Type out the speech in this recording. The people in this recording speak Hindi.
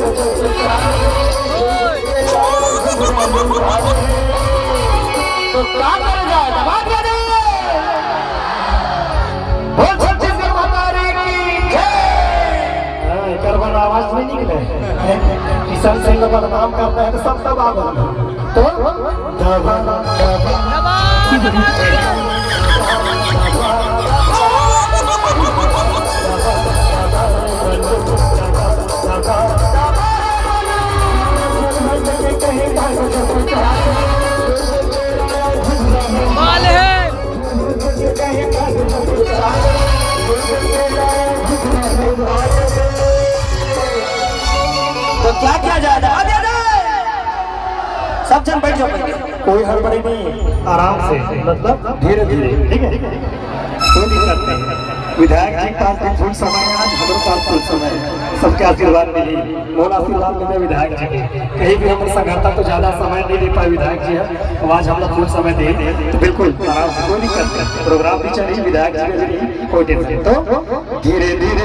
तो क्या करेगा? दबा दिया जाए। बोल छत्तीसगढ़ माता की जय। करबन आवाज नहीं निकले। किसान से लोग बदनाम करते हैं तो सब दबा दो। तो दबा तो क्या किया जाए? दबा दिया जाए। सब जन बैठ जाओ, कोई हड़बड़ी नहीं, आराम से, मतलब धीरे धीरे, ठीक है? कोई दिक्कत नहीं। विधायक जी के पास भी फुल समय है, आज हमारे पास फुल समय है। सबके आशीर्वाद मिली, मोल आशीर्वाद मिले विधायक जी के। कहीं भी हम संघर्ता तो ज्यादा समय नहीं दे पाए विधायक जी है, तो आज हम लोग फुल समय दे तो बिल्कुल आराम से, कोई दिक्कत नहीं। प्रोग्राम भी चलिए, विधायक जी के लिए कोई टेंशन। तो धीरे धीरे